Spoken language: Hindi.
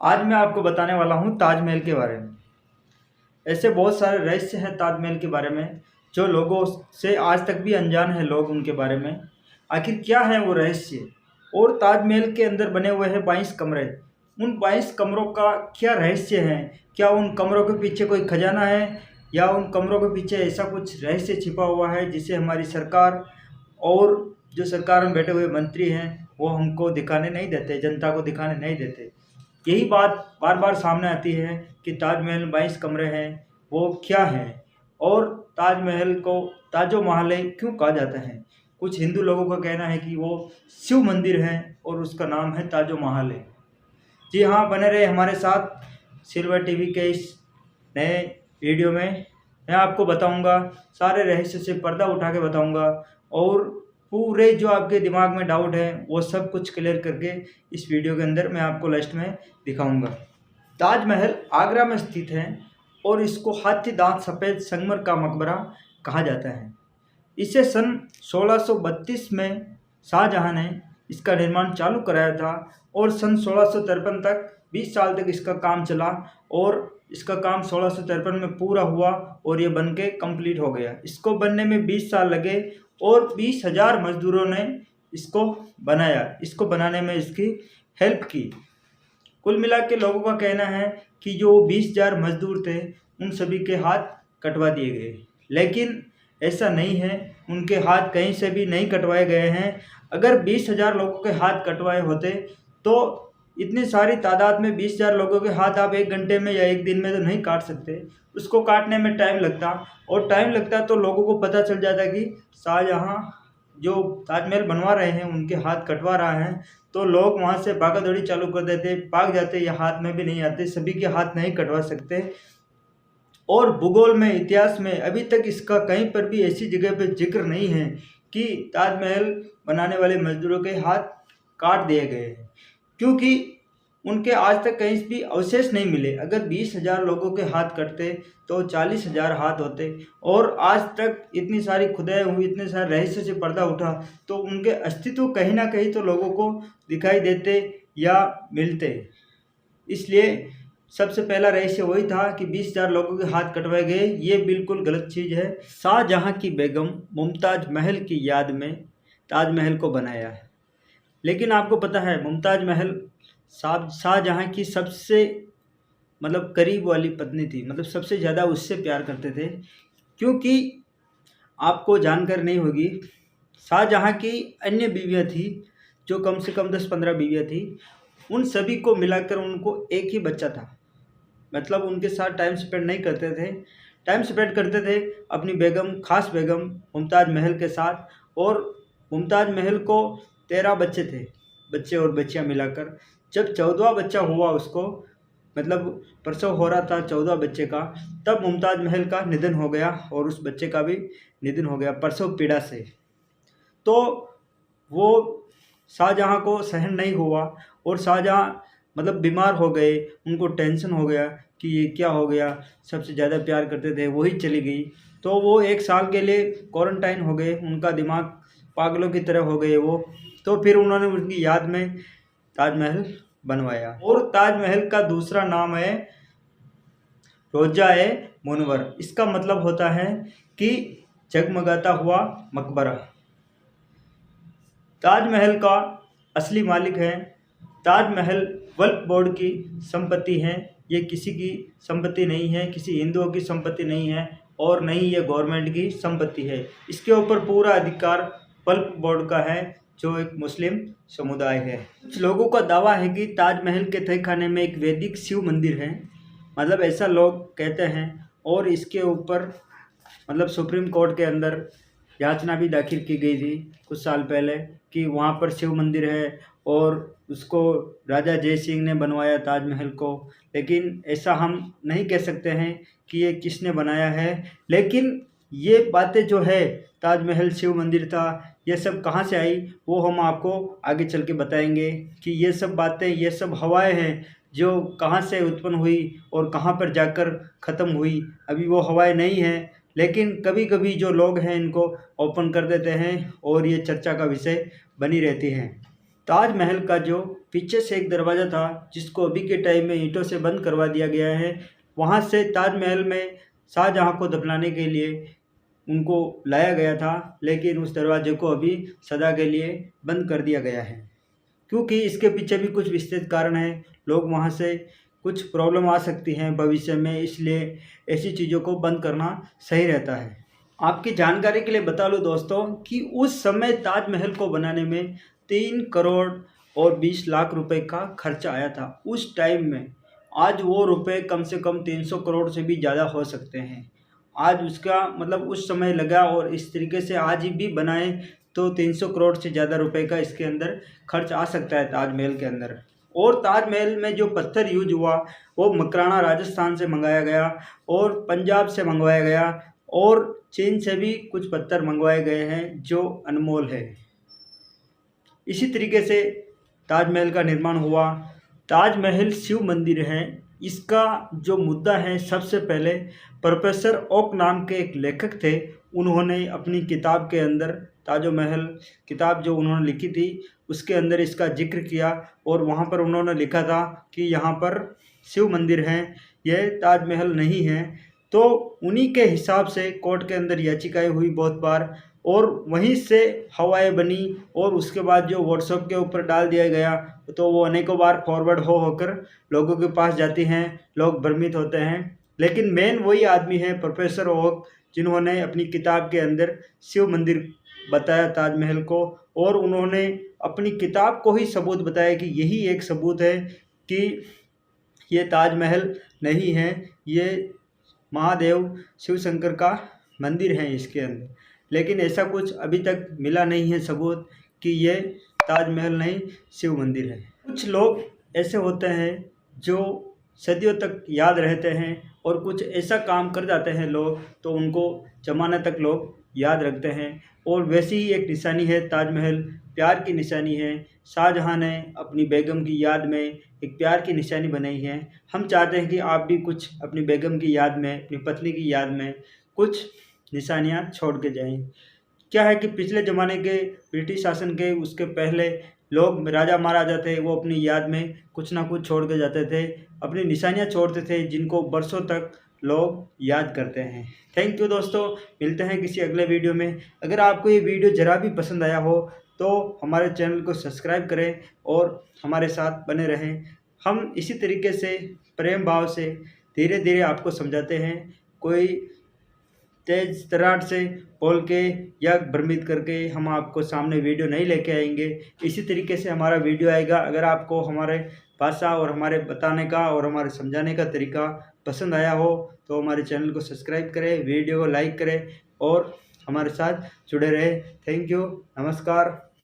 आज मैं आपको बताने वाला हूँ ताजमहल के बारे में। ऐसे बहुत सारे रहस्य हैं ताजमहल के बारे में जो लोगों से आज तक भी अनजान है लोग उनके बारे में। आखिर क्या है वो रहस्य? और ताजमहल के अंदर बने हुए हैं 22 कमरे। उन 22 कमरों का क्या रहस्य है? क्या उन कमरों के पीछे कोई खजाना है या उन कमरों के पीछे ऐसा कुछ रहस्य छिपा हुआ है जिसे हमारी सरकार और जो सरकार में बैठे हुए मंत्री हैं वो हमको दिखाने नहीं देते, जनता को दिखाने नहीं देते। यही बात बार बार सामने आती है कि ताजमहल 22 कमरे हैं, वो क्या हैं? और ताजमहल को ताजो महाल क्यों कहा जाता है? कुछ हिंदू लोगों का कहना है कि वो शिव मंदिर है और उसका नाम है ताजो महाल। जी हाँ, बने रहे हमारे साथ सिल्वर टीवी के इस नए वीडियो में। मैं आपको बताऊंगा, सारे रहस्य से पर्दा उठा के बताऊंगा और पूरे जो आपके दिमाग में डाउट है वो सब कुछ क्लियर करके इस वीडियो के अंदर मैं आपको लास्ट में दिखाऊंगा। ताजमहल आगरा में स्थित है और इसको हाथी दांत सफ़ेद संगमर का मकबरा कहा जाता है। इसे सन 1632 में शाहजहां ने इसका निर्माण चालू कराया था और सन 1653 तक 20 साल तक इसका काम चला और इसका काम 1653 में पूरा हुआ और ये बन के कम्प्लीट हो गया। इसको बनने में 20 साल लगे और 20,000 मजदूरों ने इसको बनाया। इसको बनाने में इसकी हेल्प की। कुल मिला के लोगों का कहना है कि जो 20,000 मजदूर थे उन सभी के हाथ कटवा दिए गए, लेकिन ऐसा नहीं है। उनके हाथ कहीं से भी नहीं कटवाए गए हैं। अगर 20,000 लोगों के हाथ कटवाए होते तो इतनी सारी तादाद में 20,000 लोगों के हाथ आप 1 घंटे में या 1 दिन में तो नहीं काट सकते। उसको काटने में टाइम लगता और टाइम लगता तो लोगों को पता चल जाता कि शाहजहां जो ताजमहल बनवा रहे हैं उनके हाथ कटवा रहा है, तो लोग वहाँ से भागा दौड़ी चालू कर देते, भाग जाते या हाथ में भी नहीं आते। सभी के हाथ नहीं कटवा सकते। और भूगोल में, इतिहास में अभी तक इसका कहीं पर भी ऐसी जगह पे जिक्र नहीं है कि ताजमहल बनाने वाले मजदूरों के हाथ काट दिए गए हैं, क्योंकि उनके आज तक कहीं भी अवशेष नहीं मिले। अगर 20,000 लोगों के हाथ कटते तो 40,000 हाथ होते और आज तक इतनी सारी खुदाई हुई, इतने सारे रहस्य से पर्दा उठा तो उनके अस्तित्व कहीं ना कहीं तो लोगों को दिखाई देते या मिलते। इसलिए सबसे पहला रहस्य वही था कि 20,000 लोगों के हाथ कटवाए गए। ये बिल्कुल गलत चीज़ है। शाहजहां की बेगम मुमताज़ महल की याद में ताजमहल को बनाया है। लेकिन आपको पता है मुमताज़ महल शाहजहां की सबसे करीब वाली पत्नी थी, सबसे ज़्यादा उससे प्यार करते थे। क्योंकि आपको जानकर नहीं होगी, शाहजहां की अन्य बीवियां थी जो कम से कम 10-15 बीवियां थी। उन सभी को मिलाकर उनको एक ही बच्चा था। उनके साथ टाइम स्पेंड नहीं करते थे, टाइम स्पेंड करते थे अपनी बेगम, खास बेगम मुमताज़ महल के साथ। और मुमताज़ महल को 13 बच्चे थे, बच्चे और बच्चियां मिलाकर। जब 14वां बच्चा हुआ, उसको प्रसव हो रहा था 14 बच्चे का, तब मुमताज़ महल का निधन हो गया और उस बच्चे का भी निधन हो गया प्रसव पीड़ा से। तो वो शाहजहां को सहन नहीं हुआ और शाहजहां बीमार हो गए। उनको टेंशन हो गया कि ये क्या हो गया, सबसे ज़्यादा प्यार करते थे, वही चली गई। तो वो 1 साल के लिए क्वारंटाइन हो गए। उनका दिमाग पागलों की तरह हो गए वो। तो फिर उन्होंने उनकी याद में ताजमहल बनवाया। और ताजमहल का दूसरा नाम है रोजा-ए मुनव्वर। इसका मतलब होता है कि जगमगाता हुआ मकबरा। ताजमहल का असली मालिक है ताजमहल वक्फ बोर्ड की संपत्ति है। ये किसी की संपत्ति नहीं है, किसी हिंदुओं की संपत्ति नहीं है और नहीं ये गवर्नमेंट की संपत्ति है। इसके ऊपर पूरा अधिकार वक्फ बोर्ड का है जो एक मुस्लिम समुदाय है। कुछ लोगों का दावा है कि ताजमहल के तहखाने में एक वैदिक शिव मंदिर है, ऐसा लोग कहते हैं। और इसके ऊपर सुप्रीम कोर्ट के अंदर याचना भी दाखिल की गई थी कुछ साल पहले कि वहाँ पर शिव मंदिर है और उसको राजा जय सिंह ने बनवाया ताजमहल को। लेकिन ऐसा हम नहीं कह सकते हैं कि ये किसने बनाया है। लेकिन ये बातें जो है, ताजमहल शिव मंदिर था, ये सब कहाँ से आई वो हम आपको आगे चल के बताएंगे कि ये सब बातें, ये सब हवाएं हैं जो कहाँ से उत्पन्न हुई और कहाँ पर जाकर ख़त्म हुई। अभी वो हवाएं नहीं हैं, लेकिन कभी कभी जो लोग हैं इनको ओपन कर देते हैं और ये चर्चा का विषय बनी रहती हैं। ताजमहल का जो पीछे से एक दरवाज़ा था, जिसको अभी के टाइम में ईंटों से बंद करवा दिया गया है, वहाँ से ताजमहल में शाहजहाँ को दफनाने के लिए उनको लाया गया था, लेकिन उस दरवाजे को अभी सदा के लिए बंद कर दिया गया है, क्योंकि इसके पीछे भी कुछ विस्तृत कारण हैं। लोग वहाँ से कुछ प्रॉब्लम आ सकती हैं भविष्य में, इसलिए ऐसी चीज़ों को बंद करना सही रहता है। आपकी जानकारी के लिए बता लूँ दोस्तों कि उस समय ताजमहल को बनाने में 3 करोड़ और 20 लाख रुपए का खर्चा आया था उस टाइम में। आज वो रुपए कम से कम 300 करोड़ से भी ज़्यादा हो सकते हैं। आज उसका मतलब उस समय लगा, और इस तरीके से आज ही भी बनाए तो 300 करोड़ से ज़्यादा रुपए का इसके अंदर खर्च आ सकता है ताजमहल के अंदर। और ताजमहल में जो पत्थर यूज हुआ वो मकराना राजस्थान से मंगाया गया, और पंजाब से मंगवाया गया, और चीन से भी कुछ पत्थर मंगवाए गए हैं जो अनमोल है। इसी तरीके से ताजमहल का निर्माण हुआ। ताजमहल शिव मंदिर है। इसका जो मुद्दा है, सबसे पहले प्रोफेसर ओक नाम के एक लेखक थे, उन्होंने अपनी किताब के अंदर ताजमहल किताब जो उन्होंने लिखी थी उसके अंदर इसका जिक्र किया, और वहाँ पर उन्होंने लिखा था कि यहाँ पर शिव मंदिर है, यह ताजमहल नहीं है। तो उन्हीं के हिसाब से कोर्ट के अंदर याचिकाएं हुई बहुत बार, और वहीं से हवाएं बनी, और उसके बाद जो व्हाट्सएप के ऊपर डाल दिया गया तो वो अनेकों बार फॉरवर्ड होकर लोगों के पास जाती हैं, लोग भ्रमित होते हैं। लेकिन मेन वही आदमी है प्रोफेसर ओक, जिन्होंने अपनी किताब के अंदर शिव मंदिर बताया ताजमहल को, और उन्होंने अपनी किताब को ही सबूत बताया कि यही एक सबूत है कि ये ताजमहल नहीं है, ये महादेव शिव शंकर का मंदिर है इसके अंदर। लेकिन ऐसा कुछ अभी तक मिला नहीं है सबूत कि ये ताजमहल नहीं शिव मंदिर है। कुछ लोग ऐसे होते हैं जो सदियों तक याद रहते हैं, और कुछ ऐसा काम कर जाते हैं लोग तो उनको ज़माने तक लोग याद रखते हैं। और वैसी ही एक निशानी है ताजमहल, प्यार की निशानी है। शाहजहाँ ने अपनी बेगम की याद में एक प्यार की निशानी बनाई है। हम चाहते हैं कि आप भी कुछ अपनी बेगम की याद में, अपनी पत्नी की याद में कुछ निशानियाँ छोड़ के जाएं। क्या है कि पिछले ज़माने के ब्रिटिश शासन के उसके पहले लोग राजा महाराजा थे, वो अपनी याद में कुछ ना कुछ छोड़ के जाते थे, अपनी निशानियाँ छोड़ते थे, जिनको बरसों तक लोग याद करते हैं। थैंक यू दोस्तों, मिलते हैं किसी अगले वीडियो में। अगर आपको ये वीडियो ज़रा भी पसंद आया हो तो हमारे चैनल को सब्सक्राइब करें और हमारे साथ बने रहें। हम इसी तरीके से प्रेम भाव से धीरे धीरे आपको समझाते हैं, कोई तेज तरार से बोल के या भ्रमित करके हम आपको सामने वीडियो नहीं लेके आएंगे। इसी तरीके से हमारा वीडियो आएगा। अगर आपको हमारे भाषा और हमारे बताने का और हमारे समझाने का तरीका पसंद आया हो तो हमारे चैनल को सब्सक्राइब करें, वीडियो को लाइक करें और हमारे साथ जुड़े रहे। थैंक यू, नमस्कार।